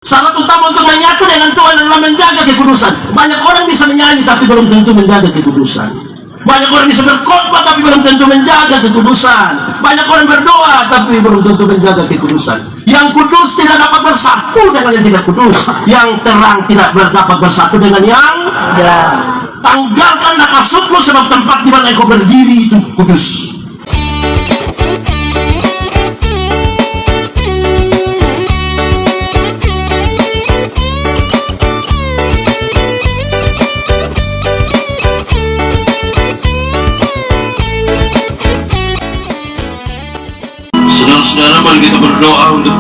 Syarat utama untuk menyatu dengan Tuhan adalah menjaga kekudusan. Banyak orang bisa menyanyi tapi belum tentu menjaga kekudusan. Banyak orang bisa berkhotbah tapi belum tentu menjaga kekudusan. Banyak orang berdoa tapi belum tentu menjaga kekudusan. Yang kudus tidak dapat bersatu dengan yang tidak kudus. Yang terang tidak dapat bersatu dengan yang gelap. Tanggalkanlah kasutmu, sebab tempat di mana engkau berdiri itu kudus. Saudara-saudara, mari kita berdoa untuk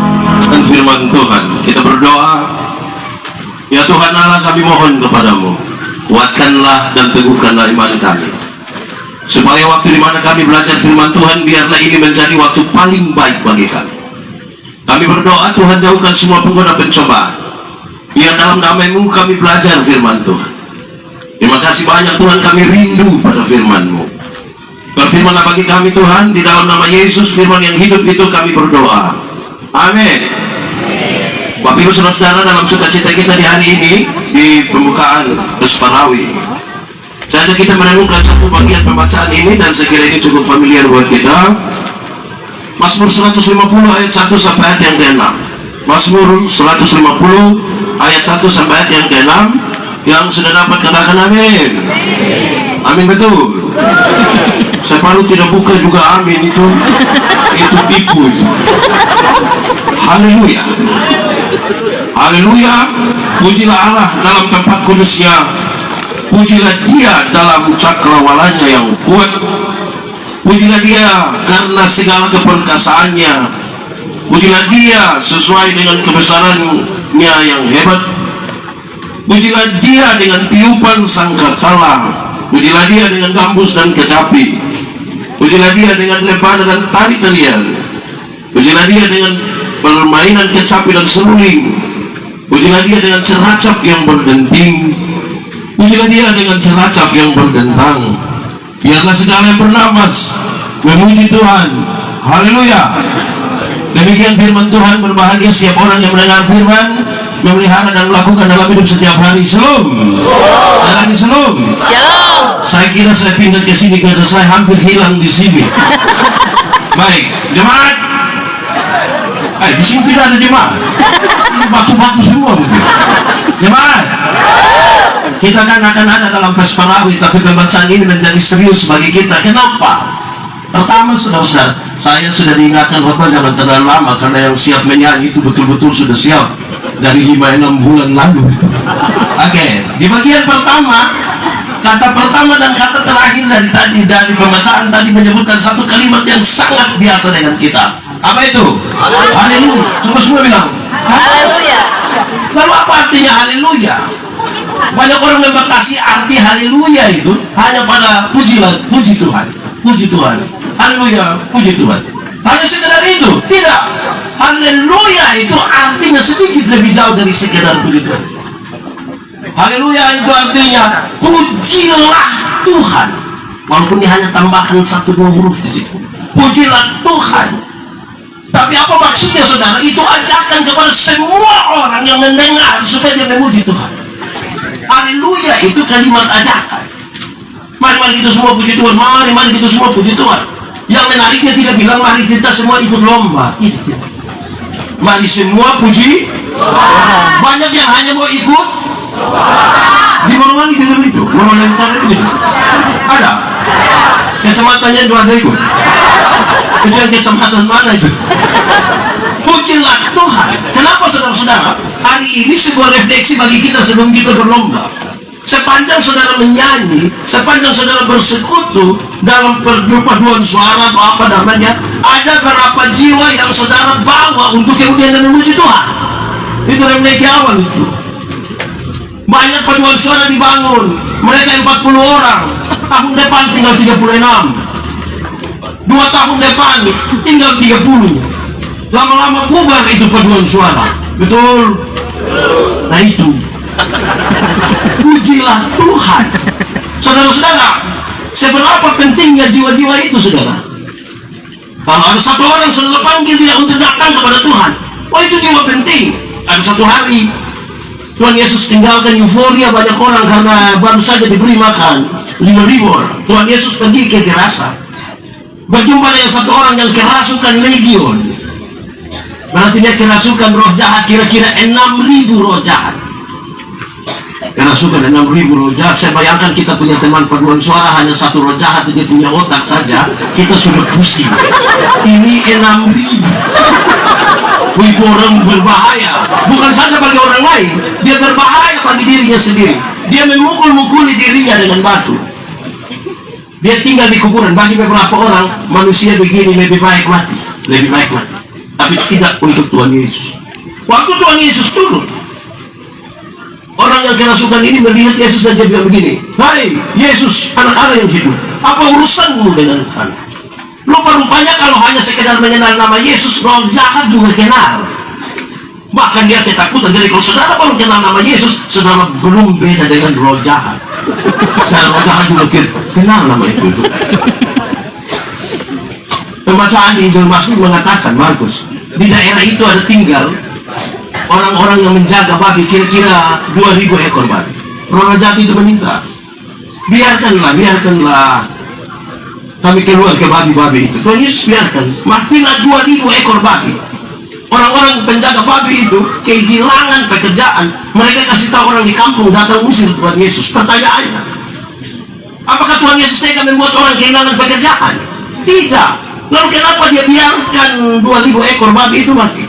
firman Tuhan. Kita berdoa, ya Tuhan Allah, kami mohon kepadamu, kuatkanlah dan teguhkanlah iman kami, supaya waktu di mana kami belajar firman Tuhan, biarlah ini menjadi waktu paling baik bagi kami. Kami berdoa, Tuhan, jauhkan semua pengguna pencobaan, biar dalam damai-Mu kami belajar firman Tuhan. Terima kasih banyak Tuhan, kami rindu pada firman-Mu. Berfirmanlah bagi kami Tuhan, di dalam nama Yesus, firman yang hidup itu kami berdoa. Amin. Bapak Ibu saudara-saudara, dalam sukacita kita di hari ini, di pembukaan Besparawi, saya ajak kita merenungkan satu bagian pembacaan ini, dan saya kira ini cukup familiar buat kita. Mazmur 150 ayat 1 sampai ayat yang ke-6. Mazmur 150 ayat 1 sampai ayat yang ke-6. Yang sudah dapat katakan amin. Amin, betul. Saya baru tidak buka juga amin, itu tipu itu. Haleluya. Haleluya. Pujilah Allah dalam tempat kudusnya. Pujilah Dia dalam cakrawalanya yang kuat. Pujilah Dia karena segala keperkasaannya. Pujilah Dia sesuai dengan kebesarannya yang hebat. Pujilah Dia dengan tiupan sangkakala. Pujilah Dia dengan gambus dan kecapi. Pujilah Dia dengan rebana dan tari-tarian. Pujilah Dia dengan permainan kecapi dan seruling. Pujilah Dia dengan ceracap yang berdenting. Pujilah Dia dengan ceracap yang berdentang. Biarlah segala yang bernapas memuji Tuhan. Haleluya. Demikian firman Tuhan. Berbahagia setiap orang yang mendengar firman, memelihara dan melakukan dalam hidup setiap hari. Shalom. Dan lagi shalom. Shalom. Saya kira saya pindah ke sini karena saya hampir hilang di sini. Baik, jemaat. Di sini tidak ada jemaat. Batu-batu semua mungkin. Jemaat. Kita kan akan ada dalam Besparawi, tapi pembacaan ini menjadi serius bagi kita. Kenapa? Pertama, saudara-saudara, saya sudah diingatkan khotbah jangan terlalu lama, karena yang siap menyanyi itu betul-betul sudah siap dari 5-6 bulan lalu. Oke, di bagian pertama, kata pertama dan kata terakhir dari pembacaan tadi menyebutkan satu kalimat yang sangat biasa dengan kita. Apa itu? Haleluya. Coba semua bilang Haleluya. Lalu apa artinya haleluya? Banyak orang membatasi arti haleluya itu hanya pada puji Tuhan, puji Tuhan, haleluya, puji Tuhan. Hanya sekedar itu? Tidak. Haleluya itu artinya sedikit lebih jauh dari sekedar puji Tuhan. Haleluya itu artinya pujilah Tuhan. Walaupun dia hanya tambahkan 1-2 huruf di situ. Pujilah Tuhan. Tapi apa maksudnya, saudara? Itu ajakan kepada semua orang yang mendengar supaya dia memuji Tuhan. Haleluya itu kalimat ajakan. Mari kita semua puji Tuhan. Mari kita semua puji Tuhan. Yang menariknya tidak bilang mari kita semua ikut lomba. Itu. Mari semua puji Tuhan. Banyak yang hanya mau ikut. Di mana-mana dengar itu. Mana-mana itu. Ada. Kecamatannya 2 ada ikut. Itu yang kecamatan mana itu? Pujilah Tuhan. Kenapa, saudara-saudara? Hari ini sebuah refleksi bagi kita sebelum kita berlomba. Sepanjang saudara menyanyi, sepanjang saudara bersekutu dalam perpaduan suara atau apa namanya, ada berapa jiwa yang saudara bawa untuk kemudian memuji Tuhan. Itu refleksi awal itu. Banyak paduan suara dibangun, mereka 40 orang, tahun depan tinggal 36, 2 tahun depan tinggal 30. Lama-lama bubar itu paduan suara. Betul? Nah itu. Pujilah Tuhan. Saudara-saudara, seberapa pentingnya jiwa-jiwa itu, saudara? Kalau ada satu orang saudara panggil dia untuk datang kepada Tuhan, oh itu jiwa penting. Ada satu hari Tuhan Yesus tinggalkan euforia banyak orang karena baru saja diberi makan 5.000 orang. Tuhan Yesus pergi ke Gerasa, berjumpa dengan satu orang yang kerasukan legion. Berarti dia kerasukan roh jahat, kira-kira 6.000 roh jahat. Kerasukan 6.000 roh jahat. Saya bayangkan kita punya teman paduan suara hanya satu roh jahat, dia punya otak saja, kita sudah pusing. Ini 6.000. Itu orang berbahaya, bukan saja bagi orang lain, dia berbahaya bagi dirinya sendiri. Dia memukul-mukuli dirinya dengan batu. Dia tinggal di kuburan. Bagi beberapa orang, manusia begini lebih baik mati, lebih baik mati. Tapi tidak untuk Tuhan Yesus. Waktu Tuhan Yesus turun, orang yang kerasukan ini melihat Yesus dan dia bilang begini, "Hai Yesus, anak-anak yang hidup, apa urusanmu dengan kami?" Rupa-rupanya kalau hanya sekedar mengenal nama Yesus, roh jahat juga kenal. Bahkan dia ketakutan. Jadi kalau saudara baru kenal nama Yesus, saudara belum beda dengan roh jahat. Dan roh jahat juga kenal nama itu. Pembacaan di Injil Mazmur mengatakan, Markus, di daerah itu ada tinggal orang-orang yang menjaga babi, kira-kira 2.000 ekor babi. Roh jahat itu meminta, biarkanlah kami keluar ke babi-babi itu. Tuhan Yesus biarkan, matilah 2.000 ekor babi. Orang-orang penjaga babi itu kehilangan pekerjaan. Mereka kasih tahu orang di kampung, datang usir Tuhan Yesus. Pertanyaannya, apakah Tuhan Yesus tega membuat orang kehilangan pekerjaan? Tidak. Lalu kenapa dia biarkan 2.000 ekor babi itu mati?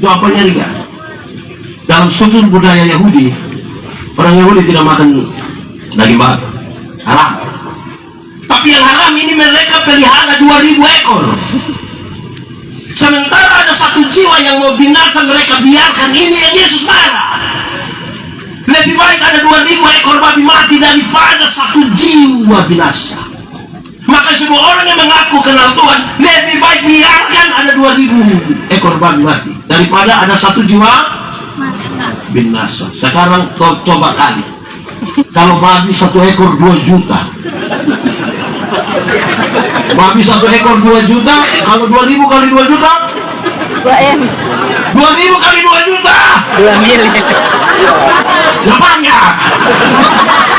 Jawabannya ringan. Dalam struktur budaya Yahudi, orang Yahudi tidak makan daging babi, haram. Tapi yang haram ini mereka pelihara 2.000 ekor. Sementara ada satu jiwa yang mau binasa, mereka biarkan. Ini yang Yesus marah. Lebih baik ada 2.000 ekor babi mati daripada satu jiwa binasa. Maka semua orang yang mengaku kenal Tuhan, lebih baik biarkan ada 2.000 ekor babi mati daripada ada satu jiwa binasa. Sekarang kau coba kali, kalau babi satu ekor 2 juta, babi satu ekor 2 juta, kalau 2.000 kali 2 juta, 2M. 2.000 kali 2 juta, 2 miliar. ya banyak.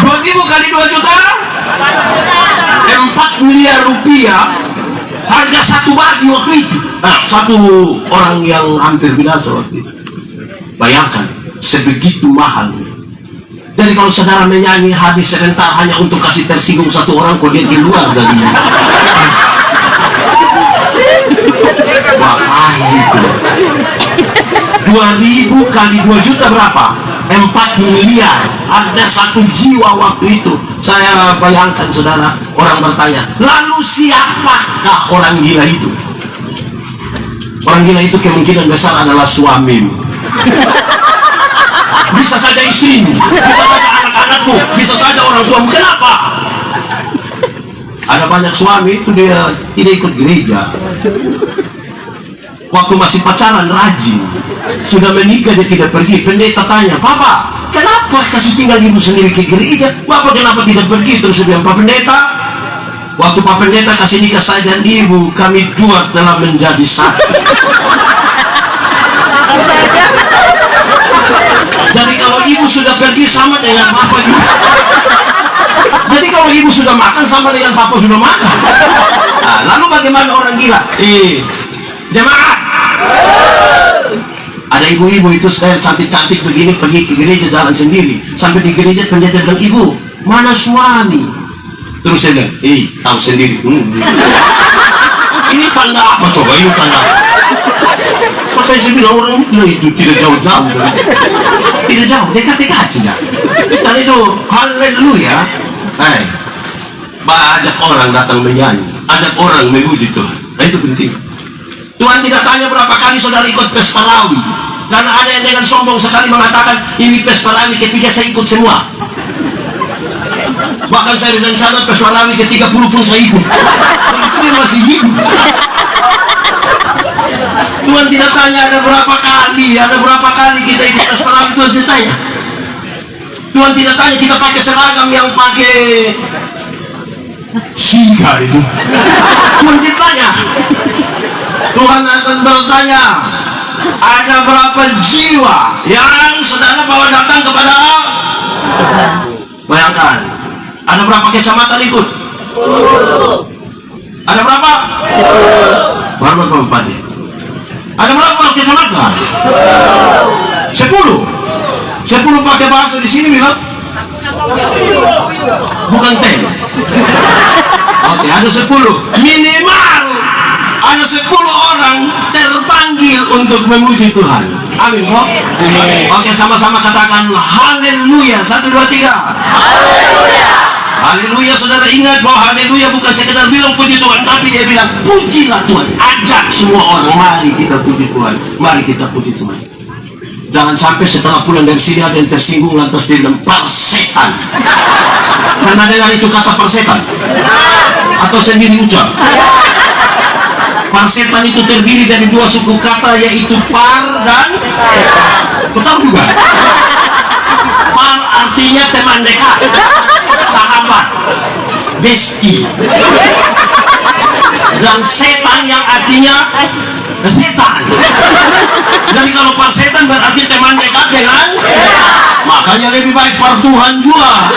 2.000 kali 2 juta, 4 miliar rupiah harga satu babi waktu itu. Nah, satu orang yang hampir binasa waktu itu. Bayangkan, sebegitu mahalnya. Jadi kalau saudara menyanyi habis sebentar hanya untuk kasih tersinggung satu orang, kok dia keluar dari bahaya itu. 2.000 kali 2 juta berapa? 4 miliar. Ada satu jiwa waktu itu. Saya bayangkan saudara, orang bertanya, lalu siapakah orang gila itu? Orang gila itu kemungkinan besar adalah suamimu. Bisa saja istrimu, bisa saja anak-anakmu, bisa saja orang tuamu. Kenapa? Ada banyak suami itu dia tidak ikut gereja. Waktu masih pacaran rajin, sudah menikah dia tidak pergi. Pendeta tanya, "Papa, kenapa kasih tinggal ibu sendiri ke gereja? Bapak kenapa tidak pergi?" Terus dia bilang, "Pak Pendeta, waktu Pak Pendeta kasih nikah saya dan ibu, kami dua telah menjadi satu." Jadi kalau ibu sudah pergi sama dengan bapak juga. Jadi kalau ibu sudah makan sama dengan bapak sudah makan. Nah, lalu bagaimana orang gila? Jemaat, ada ibu-ibu itu style cantik-cantik begini pergi ke gereja jalan sendiri. Sampai di gereja pendeta bilang, "Ibu, mana suami?" Terus dia bilang, tahu sendiri. Ini tanda apa coba? Ini tanda apa? Makanya saya bilang orang itu tidak jauh-jauh. Tidak jauh, dekat-dekat saja. Dan itu haleluya. Ajak orang datang menyanyi, ajak orang memuji Tuhan. Nah, itu penting. Tuhan tidak tanya berapa kali saudara ikut pesta Lawi. Karena ada yang dengan sombong sekali mengatakan, "Ini pesta Lawi ketiga saya ikut semua." Bahkan saya dengan sana pesta Lawi ke-30 pun saya ikut. Dia masih hidup. Tuhan tidak tanya ada berapa kali kita ikut pesta Lawi. Tuhan tidak tanya. Tuhan tidak tanya kita pakai seragam yang pakai singa itu. Tuhan tidak tanya. Tuhan akan bertanya, Ada berapa jiwa yang saudara bawa datang kepada Tuhan. bayangkan, ada berapa kecamatan ikut? Ada berapa? 10. Baru Bupati. Ada berapa kecamatan? 10. 10 pakai bahasa di sini bilang bukan tem. Oke, ada 10 minimal, ada 10 orang terpanggil untuk memuji Tuhan. Amin, kok? Amin. Oke, sama-sama katakan haleluya. 1, 2, 3. Haleluya. Haleluya. Saudara ingat bahwa haleluya bukan sekedar bilang puji Tuhan, tapi dia bilang pujilah Tuhan. Ajak semua orang, mari kita puji Tuhan, mari kita puji Tuhan. Jangan sampai setelah pulang dari sini ada yang tersinggung lantas dia bilang persetan. Pernah dengar itu kata persetan? Atau sendiri ucap? Persetan itu terdiri dari 2 suku kata, yaitu par dan betul juga. Par artinya teman dekat, sahabat, bestie. Dan setan yang artinya setan. Jadi kalau par setan berarti teman dekat dengan, makanya lebih baik par Tuhan juga.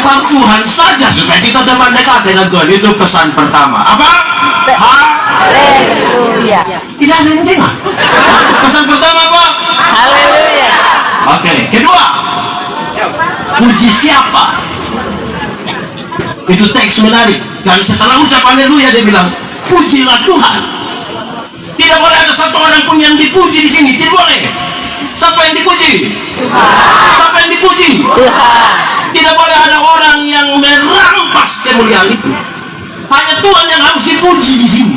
Par Tuhan saja supaya kita teman dekat dengan Tuhan. Itu pesan pertama. Apa? Haleluya. Tidak ada yang dengar. Pesan pertama apa? Haleluya. Oke. Kedua, puji siapa? Itu teks menarik. Dan setelah ucap haleluya dia bilang, pujilah Tuhan. Tidak boleh ada satu orang pun yang dipuji di sini. Tidak boleh. Siapa yang dipuji? Tuhan. Siapa yang dipuji? Tuhan. Tidak boleh ada orang yang merampas kemuliaan itu. Hanya Tuhan yang harus dipuji di sini.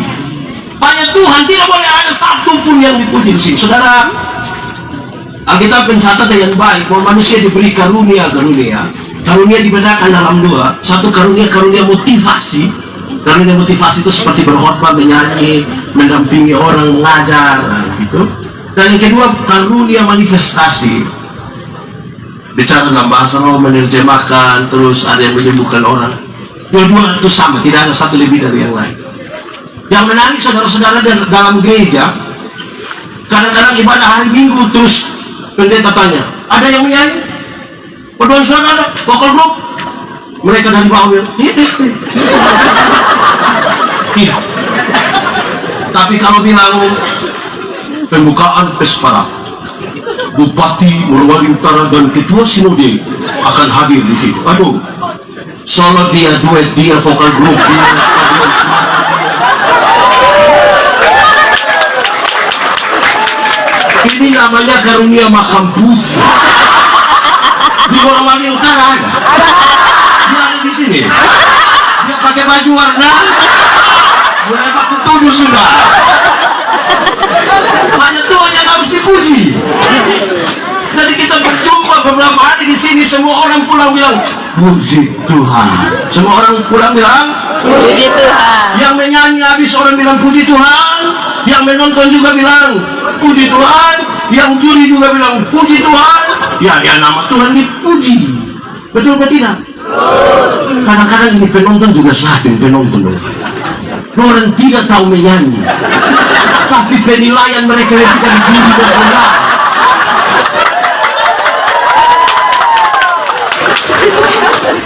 Hanya Tuhan, tidak boleh ada satu pun yang dipuji di sini. Saudara, Alkitab mencatat dengan baik bahwa manusia diberi karunia. Karunia dibedakan dalam 2. Satu karunia motivasi. Karunia motivasi itu seperti berkhotbah, menyanyi, mendampingi orang, mengajar, gitu. Dan yang kedua, karunia manifestasi. Bicara dalam bahasa roh, menerjemahkan, terus ada yang menyembuhkan orang. Dua-dua itu sama, tidak ada satu lebih dari yang lain. Yang menarik saudara-saudara dalam gereja, kadang-kadang ibadah hari Minggu terus pendeta tanya, ada yang menyanyi? Paduan suara ada? Vokal group? Mereka dari bawah bilang, tidak. Tapi kalau bilang pembukaan Pespara, Bupati Morowali Utara dan Ketua Sinode akan hadir di sini. Aduh, solo dia, duet dia, vokal grup dia, paduan suara. Ini namanya karunia makam puji. Di Morowali Utara ada. Dia ada di sini. Dia pakai baju warna, mulai baku tuduh sudah. Hanya Tuhan yang harus dipuji. Jadi kita berjumpa beberapa hari di sini, semua orang pulang bilang puji Tuhan. Semua orang pulang bilang Puji Tuhan. yang menyanyi habis orang bilang puji Tuhan, yang menonton juga bilang puji Tuhan, yang juri juga bilang puji Tuhan. Ya nama Tuhan dipuji. Betul ke tidak? Kadang-kadang ini penonton juga slapping penonton. Orang tidak tahu menyanyi, tapi penilaian mereka lebih dari juri dan saudara.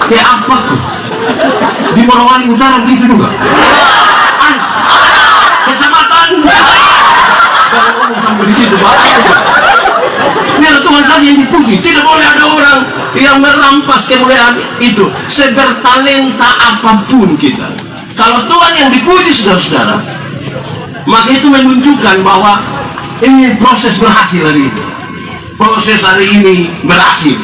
Ya apa kok? Di Morowali Utara begitu juga. Kecamatan. Jangan ngomong sampai di situ, Pak. Biar Tuhan saja yang dipuji. Tidak boleh ada orang yang merampas kemuliaan itu. Sebertalenta apapun kita, kalau Tuhan yang dipuji, saudara-saudara, maka itu menunjukkan bahwa ini proses berhasil hari ini. Proses hari ini berhasil.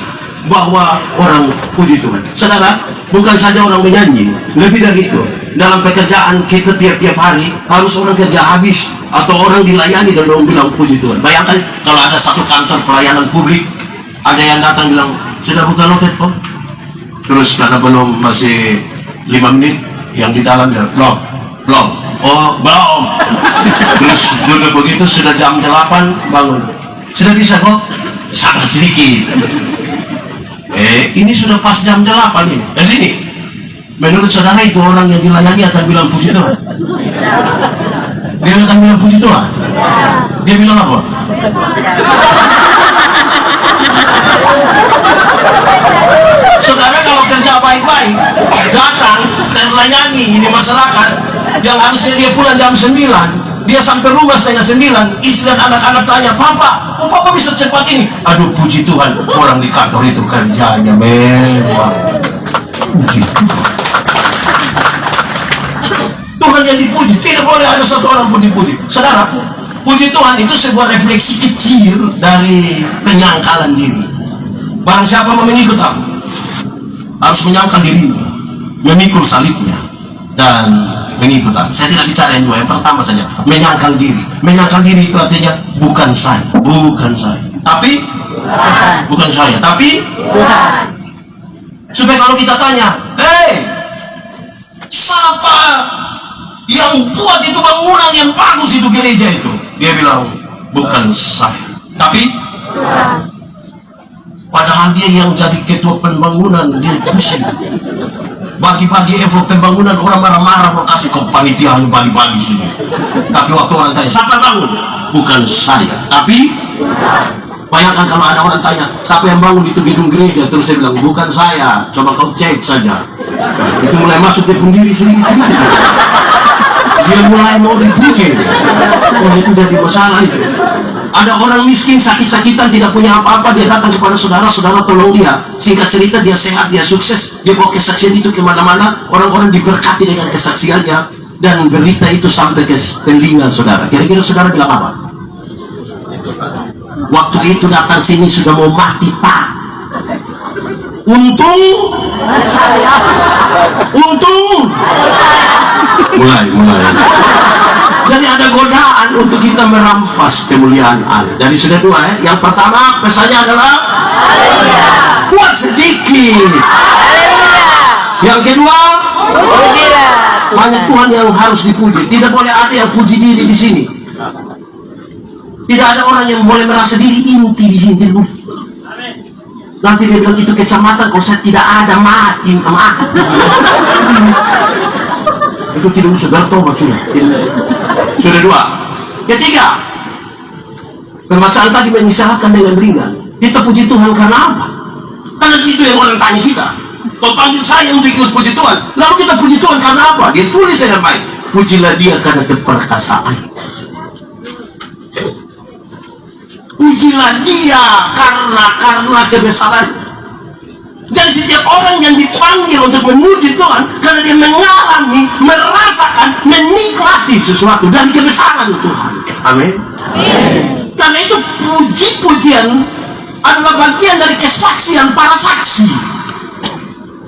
Bahwa orang puji Tuhan. Saudara, bukan saja orang menyanyi, lebih dari itu. Dalam pekerjaan kita tiap-tiap hari harus orang kerja habis atau orang dilayani dan orang bilang puji Tuhan. Bayangkan kalau ada satu kantor pelayanan publik, ada yang datang bilang, sudah buka loket kok? Terus karena belum, masih 5 menit, yang di dalam ya belum. Oh belum. Terus dulu begitu sudah jam 8 bangun. Sudah bisa kok? Sabar sedikit. Ini sudah pas jam 8 ini. Sini. Menurut saudara itu orang yang dilayani akan bilang puji Tuhan? Dia akan bilang puji Tuhan. Dia bilang apa? Saudara kalau kerja baik-baik, datang terlayani ini masyarakat yang harusnya dia pulang jam 9, dia sampai rumah setengah 9, istri dan anak-anak tanya, Papa, kok Papa bisa cepat ini? Aduh, puji Tuhan, orang di kantor itu kerjanya memang puji Tuhan. Tuhan yang dipuji, tidak boleh ada satu orang pun dipuji. Saudara, puji Tuhan itu sebuah refleksi kecil dari penyangkalan diri. Barang siapa mau mengikut aku, harus menyangkal dirinya, memikul salibnya, dan mengikut aku. Saya tidak bicara yang dua, yang pertama saja, menyangkal diri. Menyangkal diri itu artinya bukan saya, tapi bukan saya, tapi Tuhan. supaya kalau kita tanya, siapa yang buat itu bangunan yang bagus itu gereja itu? Dia bilang, bukan saya, tapi padahal dia yang jadi ketua pembangunan, dia pusing. Bagi-bagi effort pembangunan, orang marah-marah, mau kasih ke panitia bagi-bagi sini. Tapi waktu orang tanya, siapa bangun? Bukan saya, tapi bayangkan kalau ada orang tanya, siapa yang bangun itu gedung gereja? Terus dia bilang, bukan saya, coba kau cek saja. Itu mulai masuk di pendiri sendiri. Dia mulai mau dipuji. Wah, itu jadi masalah itu. Ada orang miskin, sakit-sakitan, tidak punya apa-apa, dia datang kepada saudara, saudara tolong dia. Singkat cerita, dia sehat, dia sukses, dia bawa kesaksian itu kemana-mana, orang-orang diberkati dengan kesaksiannya, dan berita itu sampai ke telinga saudara. Kira-kira saudara bilang apa? Waktu itu datang sini sudah mau mati, Pak. Untung mulai jadi ada godaan untuk kita merampas kemuliaan Allah. Jadi sudah dua ya. Yang pertama pesannya adalah buat sedikit. Yang kedua, Pujilah hanya Tuhan. Tuhan yang harus dipuji. Tidak boleh ada yang puji diri di sini. Tidak ada orang yang boleh merasa diri inti di sini. Nanti dia bilang itu kecamatan, kalau saya tidak ada mati. Itu tidak usah bertobat sudah. Sudah dua. Ketiga, pembacaan tadi mengisyaratkan dengan ringan. Kita puji Tuhan karena apa? Karena itu yang orang tanya kita. Kau panggil saya untuk ikut puji Tuhan, lalu kita puji Tuhan karena apa? Dia tulis dengan baik. Pujilah dia karena keperkasaan. Pujilah dia karena kebesaran. Jadi setiap orang yang dipanggil untuk memuji Tuhan karena dia mengalami, merasakan, menikmati sesuatu dari kebesaran Tuhan. Amin. Karena itu puji-pujian adalah bagian dari kesaksian para saksi.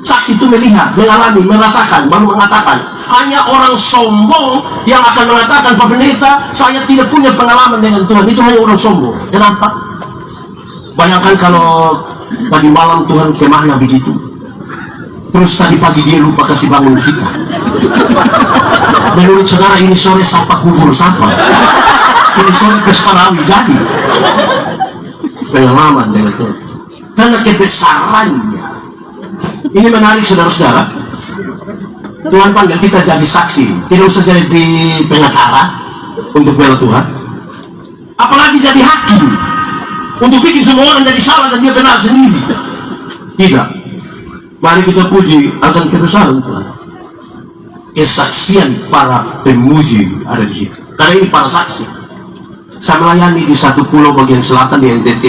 Saksi itu melihat, mengalami, merasakan, baru mengatakan. Hanya orang sombong yang akan mengatakan, Pak Pendeta, saya tidak punya pengalaman dengan Tuhan. Itu hanya orang sombong. Kenapa? Bayangkan kalau tadi malam Tuhan kemana begitu, terus tadi pagi dia lupa kasih bangun kita. Menurut saudara ini sore sapa kubur sapa, ini sore Pesparawi jadi pengalaman dengan Tuhan karena kebesarannya. Ini menarik saudara-saudara. Tuhan panggil kita jadi saksi, tidak usah jadi pengacara untuk bela Tuhan, apalagi jadi hakim untuk bikin semua orang jadi salah dan dia benar sendiri. Tidak. Mari kita puji akan kebesaran Tuhan. Kesaksian para pemuji ada di situ. Karena ini para saksi. Saya melayani di satu pulau bagian selatan di NTT.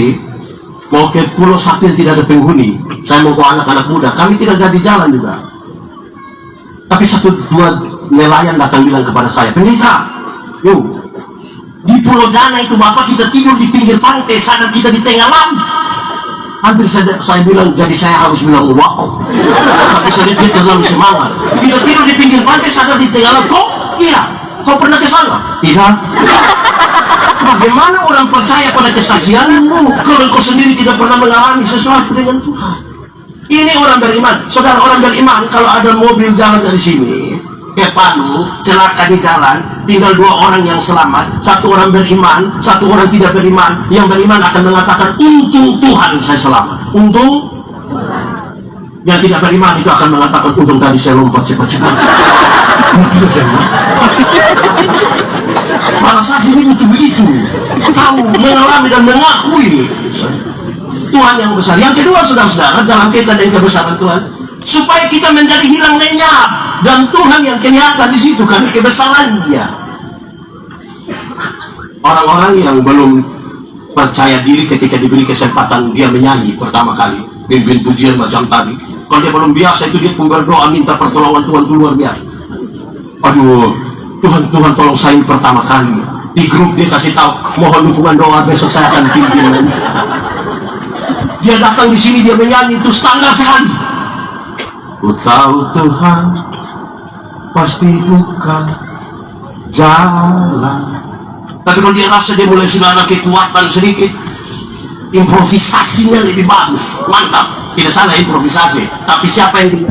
Mau ke pulau satu yang tidak ada penghuni. Saya mau bawa anak-anak muda. Kami tidak jadi jalan juga. Tapi satu dua nelayan datang bilang kepada saya, Pendeta, yuk, di Pulau Dana itu Bapak kita tidur di pinggir pantai, sadar kita di tengah laut. Hampir saya bilang, jadi saya harus bilang wow. Tapi saya lihat dia terlalu semangat. Kita tidur di pinggir pantai, sadar di tengah laut. Kok? Iya. Kau pernah ke sana? Tidak. Bagaimana orang percaya pada kesaksianmu kalau kau sendiri tidak pernah mengalami sesuatu dengan Tuhan? Ini orang beriman. Saudara, orang beriman kalau ada mobil jalan dari sini ke Palu, celaka di jalan, tinggal dua orang yang selamat, satu orang beriman, satu orang tidak beriman. Yang beriman akan mengatakan, untung Tuhan saya selamat. Untung. Yang tidak beriman itu akan mengatakan, untung tadi saya lompat cepat-cepat. para saksi ini butuh begitu, tahu, mengalami dan mengakui Tuhan yang besar. Yang kedua, saudara-saudara, dalam kaitan dengan kebesaran Tuhan, supaya kita menjadi hilang lenyap dan Tuhan yang kelihatan di situ karena kebesarannya. Orang-orang yang belum percaya diri ketika diberi kesempatan dia menyanyi pertama kali, pimpin pujian macam tadi, kalau dia belum biasa itu dia pun berdoa minta pertolongan Tuhan itu luar biasa. Aduh, Tuhan tolong saya pertama kali. Di grup dia kasih tahu, mohon dukungan doa, besok saya akan pimpin. Dia datang di sini dia menyanyi itu standar sekali. Ku tahu Tuhan pasti buka jalan. Tapi kalau dia rasa dia mulai sudah ada kekuatan sedikit, improvisasinya lebih bagus, mantap. Tidak salah improvisasi, tapi siapa yang dia?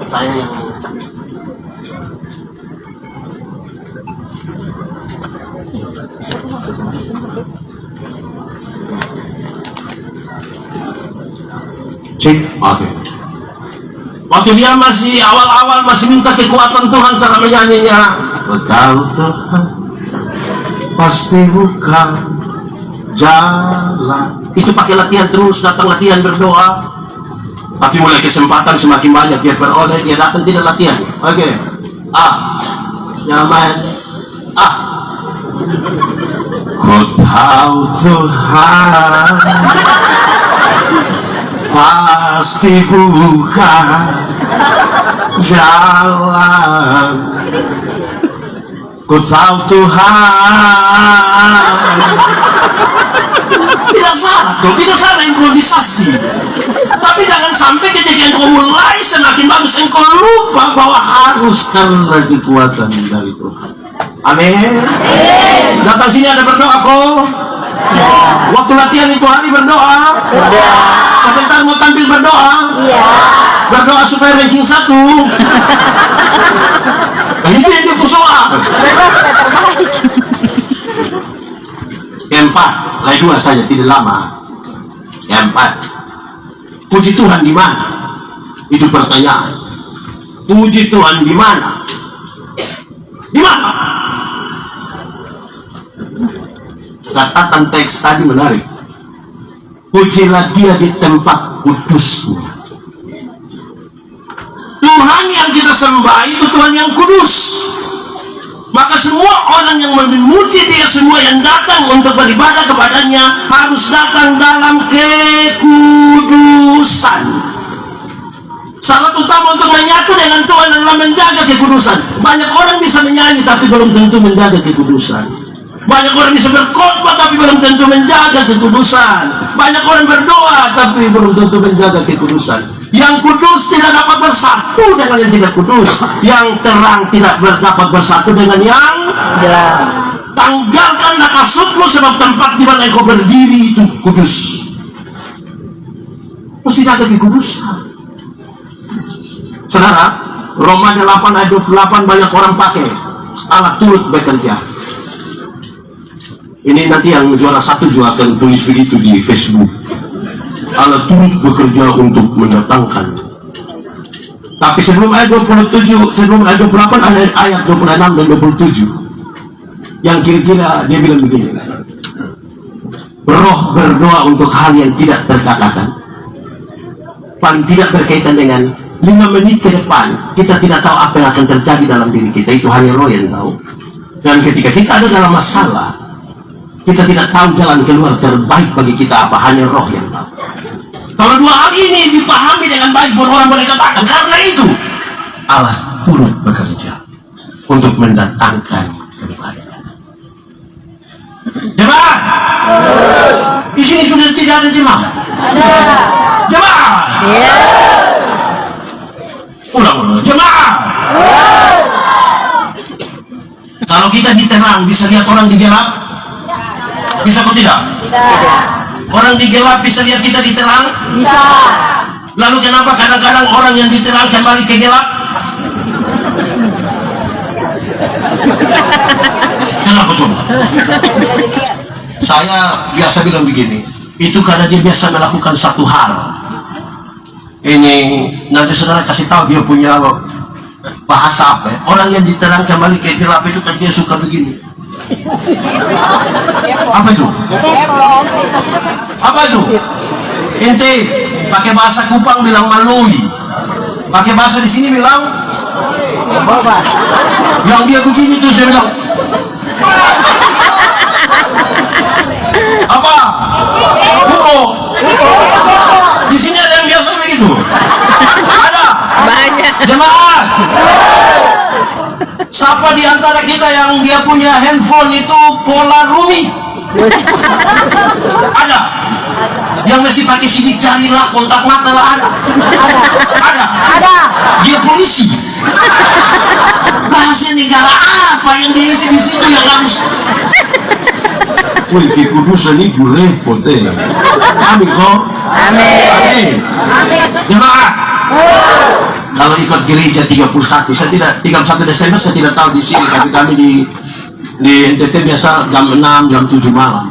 Saya yang cek, oke. Waktu dia masih awal-awal masih minta kekuatan Tuhan cara menyanyinya. Tahu Tuhan pasti buka jalan. Itu pakai latihan terus, datang latihan berdoa. Tapi mulai kesempatan semakin banyak dia beroleh, dia datang tidak latihan. Oke. Nyaman. Ku tahu Tuhan pasti buka jalan. Ku tahu Tuhan. Tidak salah tuh, tidak salah improvisasi. Tapi jangan sampai ketika engkau mulai semakin bagus engkau lupa bahwa harus karena kekuatan dari Tuhan. Amin. Datang sini ada berdoa kok. Waktu latihan itu hari berdoa. Sebentar mau tampil berdoa. Berdoa supaya ranking 1. Ini dia persoalan. Yang 4, lagi 2 saja, tidak lama. Yang 4, puji Tuhan di mana? Itu pertanyaan. Puji Tuhan di mana? Di mana? Catatan teks tadi menarik. Pujilah Dia di tempat kudusnya. Tuhan yang kita sembah itu Tuhan yang kudus. Maka semua orang yang memuji Dia, semua yang datang untuk beribadah kepadanya harus datang dalam kekudusan. Syarat utama untuk menyatu dengan Tuhan adalah menjaga kekudusan. Banyak orang bisa menyanyi tapi belum tentu menjaga kekudusan. Banyak orang bisa berkhotbah tapi belum tentu menjaga kekudusan. Banyak orang berdoa tapi belum tentu menjaga kekudusan. Yang kudus tidak dapat bersatu dengan yang tidak kudus. Yang terang tidak dapat bersatu dengan yang Gelap. Tanggalkanlah kasutmu sebab tempat di mana engkau berdiri itu kudus. Mesti jaga kekudusan. Saudara, Roma 8 ayat 28 banyak orang pakai Allah turut bekerja. Ini nanti yang juara 1 juga akan tulis begitu di Facebook. Allah turut bekerja untuk mendatangkan. Tapi sebelum ayat 27, sebelum ayat 28 ada ayat 26 dan 27 yang kira-kira dia bilang begini. Roh berdoa untuk hal yang tidak terkatakan, paling tidak berkaitan dengan 5 menit ke depan kita tidak tahu apa yang akan terjadi dalam diri kita, itu hanya Roh yang tahu. Dan ketika kita ada dalam masalah, kita tidak tahu jalan keluar terbaik bagi kita apa, hanya Roh yang tahu. Kalau 2 hal ini dipahami dengan baik, orang boleh katakan karena itu Allah turut bekerja untuk mendatangkan kebaikan. Jemaah, di sini sudah tidak ada jemaah. Jemaah, ulang, jemaah. Kalau kita di terang bisa lihat orang di gelap, Bisa atau tidak? Tidak. Orang di gelap bisa lihat kita di terang? Bisa. Lalu kenapa kadang-kadang orang yang di terang kembali ke gelap? Kenapa coba? Saya biasa bilang begini, itu karena dia biasa melakukan satu hal. Ini nanti saudara kasih tahu dia punya bahasa apa ya? Orang yang diterang kembali ke gelap itu kan dia suka begini. Apa itu? Apa itu? Ente pakai bahasa Kupang bilang malui, pakai bahasa di sini bilang yang dia begini tuh saya bilang apa? Buko. Di sini ada yang biasa begitu? Ada? Banyak. Jemaat. Siapa di antara kita yang dia punya handphone itu pola Rumi? Ada? Yang mesti pakai sidik jari lah, kontak mata lah, ada? Ada? Ada. Dia polisi. Bahasa negara apa yang diisi di situ yang harus? Wih, kekudusan itu repot ya. Amin kok. Amin. Amin. Jemaah. Kalau ikut gereja 31, saya tidak 31 Desember saya tidak tahu di sini, tapi kami di NTT biasa jam 6, jam 7 malam.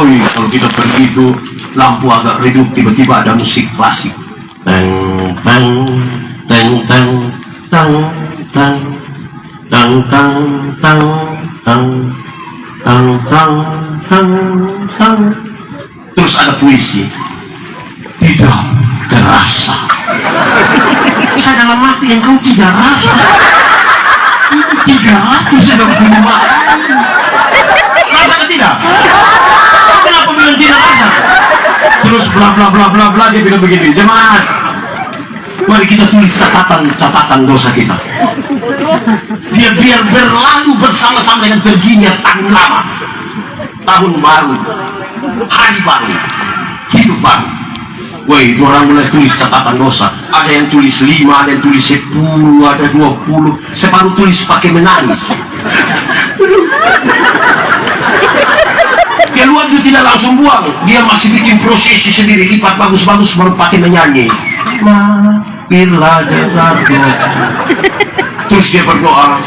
Wih, kalau kita pergi itu lampu agak redup, tiba-tiba ada musik klasik. Teng teng teng teng teng teng teng teng teng teng teng teng teng teng. Terus ada puisi. Tidak terasa. Saya dalam hati engkau tidak rasa. Ini 300 sedang kemarin. Rasa ke tidak? Kenapa bilang tidak rasa? Terus bla bla bla bla bla dia bilang begini, jemaat. Mari kita tulis catatan dosa kita. Dia biar berlalu bersama-sama dengan perginya tahun lama, tahun baru, hari baru, hidup baru. Woi, orang mulai tulis catatan dosa. Ada yang tulis 5, ada yang tulis 10, ada 20. Saya baru tulis pakai menangis. Keluar itu tidak langsung buang. Dia masih bikin prosesi sendiri, lipat bagus-bagus baru pakai menyanyi. Maafkanlah dosaku. Terus dia berdoa,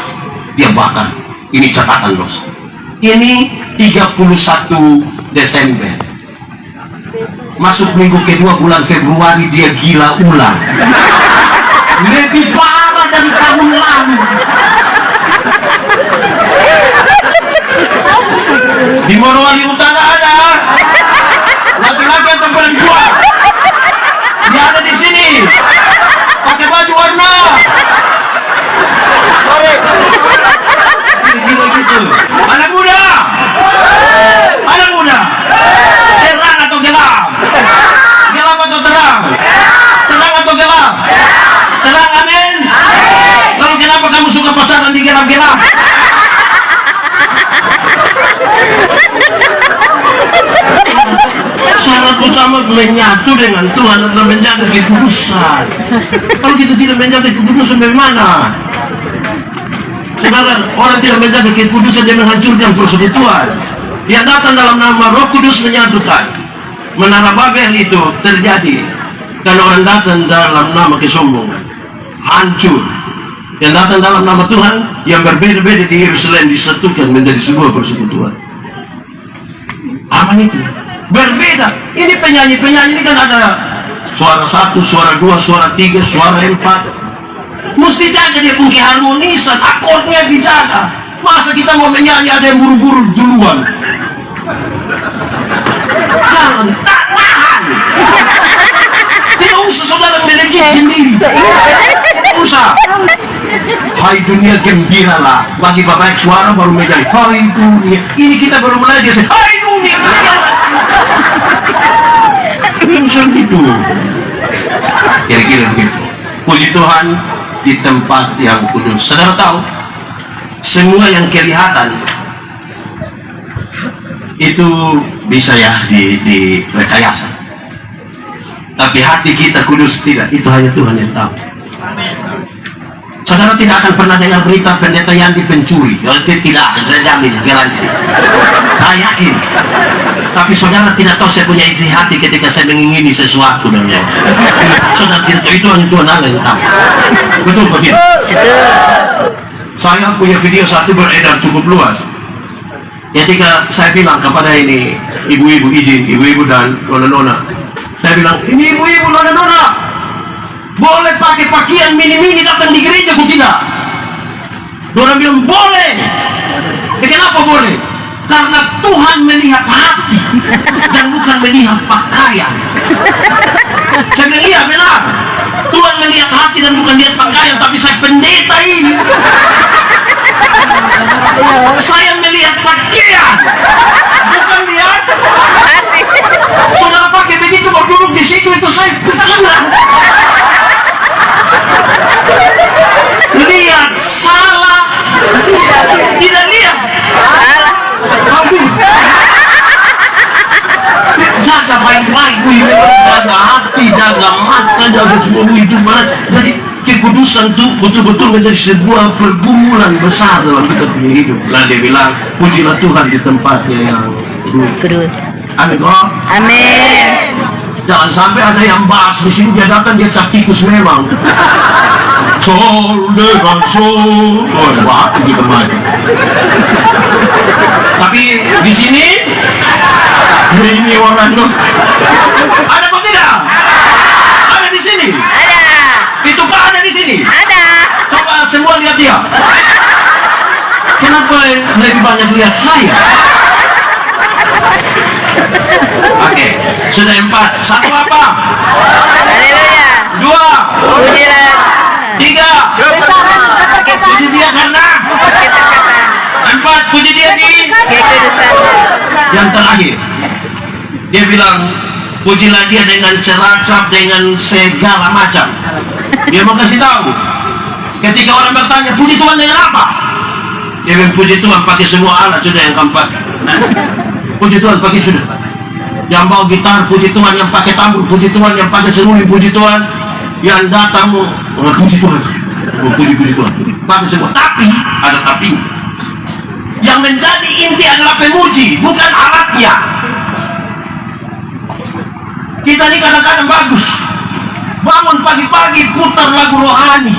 dia bakar. Ini catatan dosa. Ini 31 Desember. Masuk minggu kedua bulan Februari dia gila ulang. Lebih parah dari tahun lalu. Di Morowali Utara ada laki-laki atau perempuan. Dia ada di sini. Pakai baju warna. Gila gitu. Anak muda. Anak muda. Terang atau gelap? Gelap atau terang? Terang atau gelap? Terang, amin. Lalu kenapa kamu suka pacaran di gelap-gelap? Syarat utama menyatu dengan Tuhan adalah menjaga kekudusan. Kalau kita tidak menjaga kekudusan, bagaimana? Saudara, orang tidak menjaga kekudusan, dia menghancurkan persekutuan. Dia datang dalam nama Roh Kudus menyatukan. Menara Babel itu terjadi karena orang datang dalam nama kesombongan, hancur. Yang datang dalam nama Tuhan yang berbeda-beda di Yerusalem disatukan menjadi sebuah persekutuan. Aman itu berbeda. Ini penyanyi-penyanyi ini kan ada suara 1, suara 2, suara 3, suara 4. Mesti jaga dia punya harmonisan, akordnya dijaga. Masa kita mau menyanyi ada yang buru-buru duluan? Jangan, tak tahan. Tidak usah saudara melejit sendiri. Tidak usah. Hai dunia gembiralah. Bagi bapak suara baru menyanyi. Hai dunia. Ini kita baru mulai dia. Hai dunia. Bukan gitu. Kira-kira begitu. Puji Tuhan di tempat yang kudus. Saudara tahu, semua yang kelihatan itu bisa ya di rekayasa. Tapi hati kita kudus tidak, itu hanya Tuhan yang tahu. Saudara tidak akan pernah dengar berita pendeta Yandi pencuri. Tidak akan, saya jamin, garansi. Saya yakin. Tapi saudara tidak tahu saya punya isi hati ketika saya mengingini sesuatu namanya. Saudara tidak tahu, itu hanya Tuhan Allah yang tahu. Betul begitu. Saya punya video satu beredar cukup luas. Ketika saya bilang kepada ini ibu-ibu, izin, ibu-ibu dan nona-nona, saya bilang, ini ibu-ibu, nona-nona, boleh pakai pakaian mini-mini datang di gereja, kok tidak? Orang bilang boleh. Kenapa boleh? Karena Tuhan melihat hati dan bukan melihat pakaian. Saya bilang iya benar. Tuhan melihat hati dan bukan lihat pakaian. Tapi saya pendeta ini, saya melihat pakaian, bukan lihat hati. Saudara pakai begitu berduduk di situ, itu saya pikiran. Lihat salah, tidak lihat salah. Jaga baik-baik, jaga hati, jaga mata, jaga semua hidup. Jadi kekudusan itu betul-betul menjadi sebuah pergumulan besar dalam kita punya hidup. Lah dia bilang, pujilah Tuhan di tempatnya yang kudus. Amin. Amin. Jangan sampai ada yang bahas di sini, dia datang dia cap tikus memang. Sol dengan sol, oh wah gitu macam. Tapi di sini ini orang tuh ada kok tidak? Ada di sini. Ada. Itu Pak ada di sini. Ada. Coba semua lihat dia. Kenapa lebih banyak lihat saya? Oke, sudah 4. 1 apa? Haleluya. 2. Pujilah. 3. Puji dia karena 4. Puji dia di kekudusan. yang terakhir. Dia bilang, pujilah dia dengan ceracap, dengan segala macam. Dia mau kasih tahu. Ketika orang bertanya, puji Tuhan dengan apa? Dia bilang, puji Tuhan pakai semua alat sudah yang keempat. Puji Tuhan pakai sudah. Yang bawa gitar, puji Tuhan. Yang pakai tambur, puji Tuhan. Yang pakai seruling, puji Tuhan. Yang datang, puji Tuhan. Puji Tuhan. Pakai semua. Tapi, ada tapi. Yang menjadi inti adalah pemuji, bukan alatnya. Kita ini kadang-kadang bagus. Bangun pagi-pagi putar lagu rohani.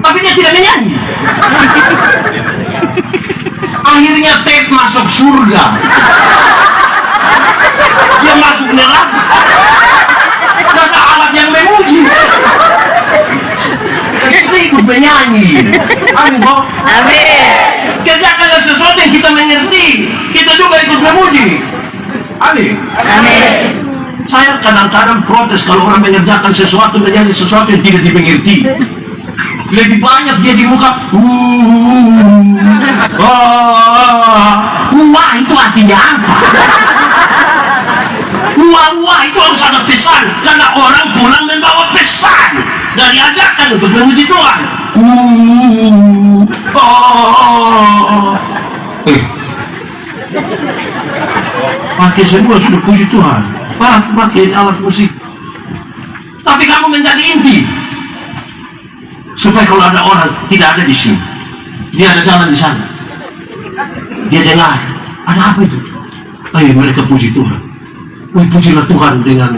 Tapi dia tidak menyanyi. Akhirnya tape masuk surga. Dia masuk neraka. Karena alat yang memuji. Kita ikut menyanyi. Amin, Bob. Amin. Kerjakanlah sesuatu yang kita mengerti. Kita juga ikut memuji. Amin. Amin. Saya kadang-kadang protes kalau orang mengerjakan sesuatu, menyanyi sesuatu yang tidak dimengerti. Lebih banyak dia di muka. Wah, itu artinya apa? Wah, itu harus ada pesan. Karena orang pulang membawa pesan dan diajarkan untuk memuji Tuhan. Pakai semua sudah puji Tuhan. Pakai alat musik. Tapi kamu menjadi inti. Supaya kalau ada orang tidak ada di sini, dia ada jalan di sana, dia dengar, ada apa itu? Ayo mereka puji Tuhan. Pujilah Tuhan dengan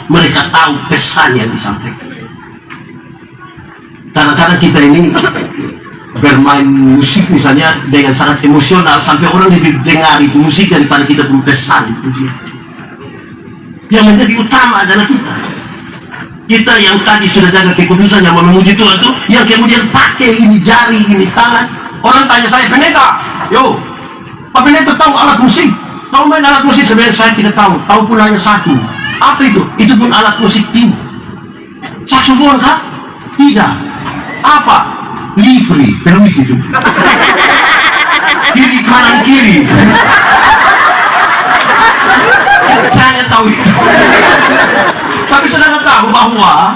mereka tahu pesan yang disampaikan. Kadang-kadang kita ini bermain musik misalnya dengan sangat emosional sampai orang lebih dengar itu musik daripada kita pun pesan itu. Yang menjadi utama adalah kita yang tadi sudah jaga kekudusan, yang memuji Tuhan itu, yang kemudian pakai ini jari, ini tangan. Orang tanya saya, pendeta, yo, Pak pendeta tahu alat musik? Tahu main alat musik? Sebenarnya saya tidak tahu. Tahu pun hanya satu. Apa itu? Itu pun alat musik tinggi. Saksofon kah? Tidak. Apa? Livri, peluit itu. Kiri kanan kiri. Saya tahu itu. Tapi saudara tahu bahwa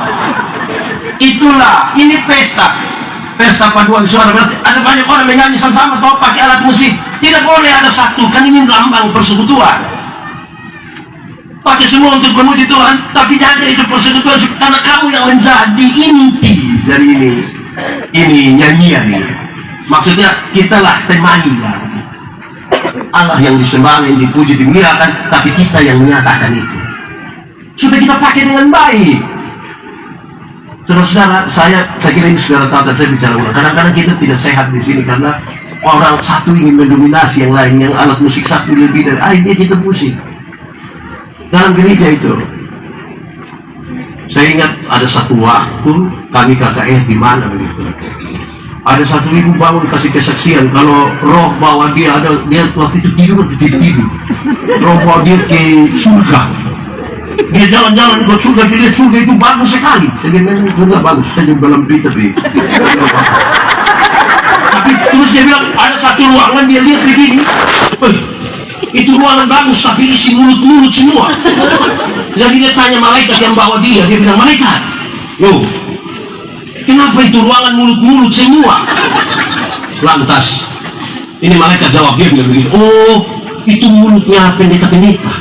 itulah, ini pesta paduan suara. Berarti ada banyak orang menyanyi sama-sama atau pakai alat musik. Tidak boleh ada satu, kan ini lambang persekutuan. pakai semua untuk memuji Tuhan, tapi jaga itu persekutuan karena kamu yang menjadi inti dari ini nyanyian ini. Maksudnya kitalah temanya. Allah yang disembah, yang dipuji, dimuliakan, tapi kita yang menyatakan itu. Supaya kita pakai dengan baik. Saudara-saudara, saya kira ini saudara tahu, saya bicara ulang. Kadang-kadang kita tidak sehat di sini karena orang satu ingin mendominasi yang lain, yang alat musik satu lebih dari dia kita pusing. Dalam gereja itu, saya ingat ada satu waktu kami KKR di mana begitu. Ada satu ibu bangun kasih kesaksian kalau roh bawa dia waktu itu tidur. Roh bawa dia ke surga. Dia jalan-jalan ke surga, dia lihat surga itu bagus sekali. Saya bilang surga bagus, saya juga dalam berita tapi terus dia bilang ada satu ruangan dia lihat begini. Itu ruangan bagus tapi isi mulut-mulut semua. Jadi dia tanya malaikat yang bawa dia bilang, malaikat, yo, kenapa itu ruangan mulut-mulut semua? Lantas ini malaikat jawab, dia bilang begini, oh itu mulutnya pendeta-pendeta.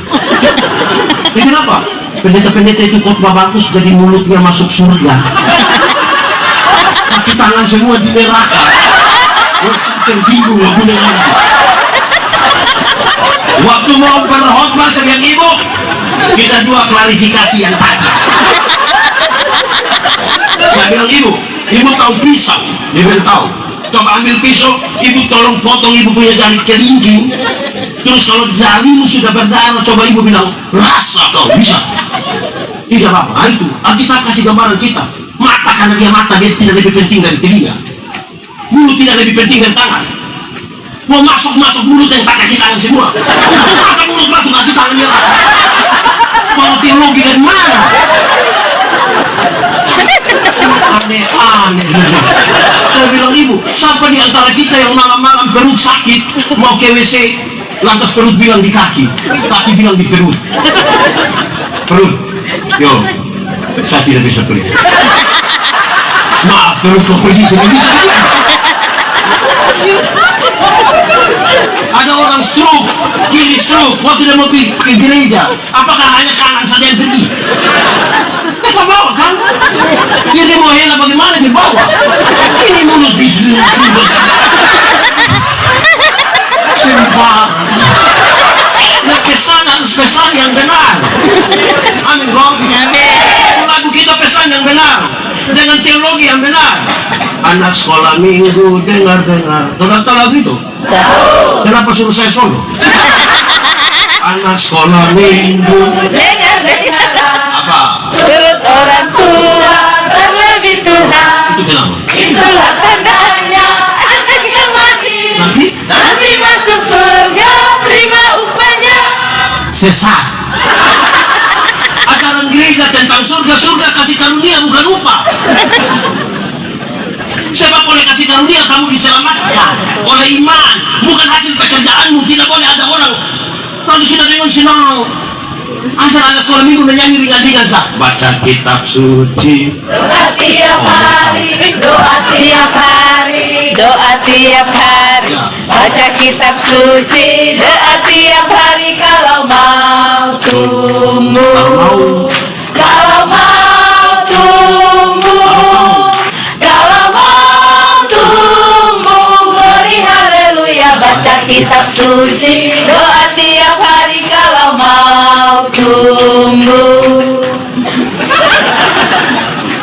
Kenapa? Pendeta-pendeta itu khotbah bagus jadi mulutnya masuk surga, kaki tangan semua di neraka. Tersinggung aku dengan itu. Waktu mau berkhotbah sebagai ibu, kita dua klarifikasi yang tadi. Saya bilang ibu tahu pisau? Dia bilang tahu. Coba ambil pisau, ibu tolong potong ibu punya jari kelingking. Terus kalau jarimu sudah berdarah, coba ibu bilang, rasa kau bisa. Tidak apa-apa, itu Alkitab kasih gambaran kita. Mata karena dia mata, dia tidak lebih penting dari telinga. Mulut tidak lebih penting dari tangan. Mau masuk mulut yang tak kaki tangan semua. Masa mulut masuk kaki tangan dia? Mau teologi dari mana? Aneh. Saya bilang ibu, siapa di antara kita yang malam-malam perut sakit mau ke WC, lantas perut bilang di kaki bilang di perut. Yo, saya tidak bisa pergi. Maaf, perut kok pergi sendiri. Ada orang stroke, kiri stroke, waktu dia mau ke gereja, apakah hanya kanan saja yang pergi? Kita bawa kan? Dia mau hela bagaimana dia bawa? Ini mulut di sini. Sempat. Nah, pesan harus pesan yang benar. Amin, God. Lagu kita pesan yang benar dengan teologi yang benar. Anak sekolah minggu dengar. Tahu lagu itu? Tahu. Kenapa suruh saya solo? Anak sekolah minggu Dengar. apa? Turut orang tua terlebih Tuhan. Itu kenapa? Itulah tandanya anak yang mati. Nanti masuk surga terima upahnya. Sesat. Ajaran gereja tentang surga kasih karunia bukan upah. Sebab oleh kasih karunia kamu diselamatkan oleh iman, bukan hasil pekerjaanmu. Tidak boleh ada orang lalu sudah dengan senang. Asal anak sekolah minggu menyanyi ringan-ringan sah. Baca kitab suci. Doa tiap hari. Baca kitab suci. Doa tiap hari kalau mau tumbuh. Kalau mau tumbuh, beri haleluya. Baca kitab suci. Doa tiap hari kalau mau tumbuh.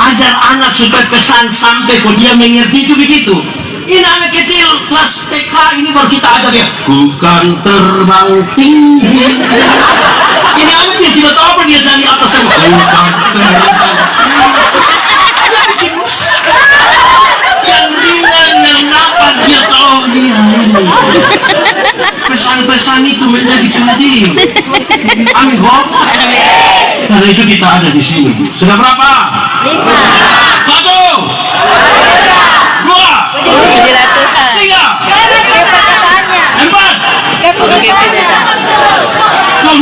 Ajar anak supaya pesan sampai kok dia mengerti itu begitu. Ini anak kecil kelas TK ini baru kita ajar ya. Bukan terbang tinggi. Ini anak dia tidak tahu apa dia dari atas yang bukan terbang. Yang ringan yang dapat dia tahu dia ini. Pesan-pesan itu menjadi penting. Amin, Bob. Karena itu kita ada di sini. Sudah berapa? 5. 1, 2, Pujilah Tuhan. 3, Keputusannya. 4, Keputusannya. 5.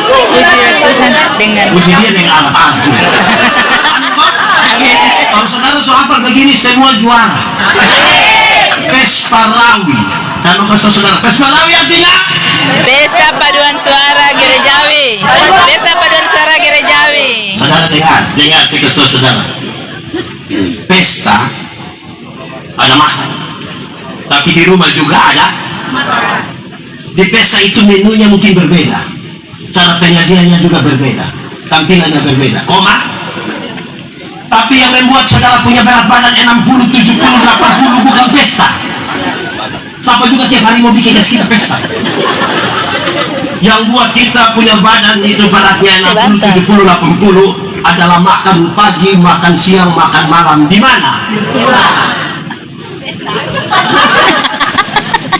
Pujilah Tuhan dengan Puji dia dengan alat-alat juga. Kalau saudara soal begini semua juara. Pesparawi. Kalau kata saudara, Pesparawi artinya Pesta Paduan Suara Gerejawi. gerejawi. Pesta paduan suara gerejawi. Saudara dengar saya kasih tahu saudara. Pesta ada makan, tapi di rumah juga ada. Di pesta itu menunya mungkin berbeda, cara penyajiannya juga berbeda, tampilannya berbeda, tapi yang membuat saudara punya berat badan 60, 70, 80 bukan pesta. Siapa juga tiap hari mau bikin kita pesta. Yang buat kita punya badan itu beratnya 60, 70, 80 adalah makan pagi, makan siang, makan malam. Di mana?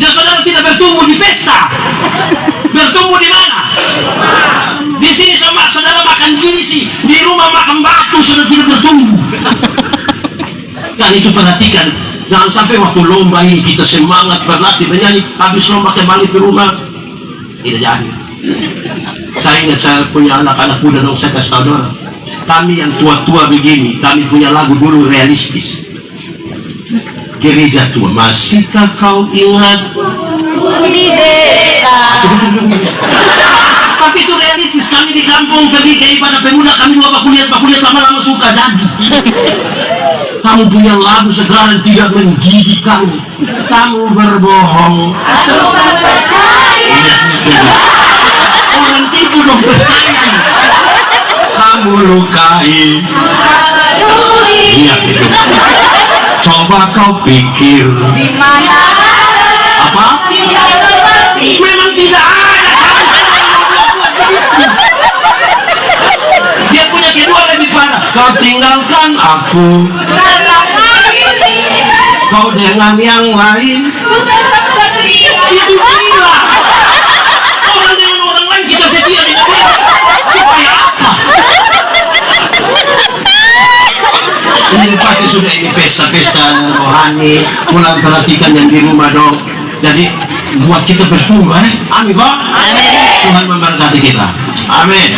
Jadi saudara tidak bertumbuh di pesta. Bertumbuh di mana? Di sini sama saudara makan gizi, di rumah makan batu, saudara tidak bertumbuh. Dan itu perhatikan, jangan sampai waktu lomba ini kita semangat berlatih menyanyi, habis lomba kembali ke rumah tidak jadi. Saya ingat saya punya anak-anak muda dong, saya kasih tahu saudara, kami yang tua-tua begini, kami punya lagu dulu realistis. Gereja tua, masihkah kau ingat Di desa. tapi itu realistis. Kami di kampung pergi ke ibadah pemuda, kami dua bakuliat lama-lama suka jadi. Kamu punya lagu sekarang tidak mendidik kamu berbohong. Ingat itu, orang tipu dong, percaya. Kamu lukai. Ingat itu. Coba kau pikir. Apa? Memang tidak ada. Dia punya kedua lebih parah. Kau tinggalkan aku, kau dengan yang lain. Itu gila. Orang dengan orang lain kita setia dengan dia. Supaya apa? Ini pasti sudah ini pesta-pesta rohani. Mulai perhatikan yang di rumah dong. Jadi buat kita bertumbuh, amin Pak. Amin. Tuhan memberkati kita. Amin.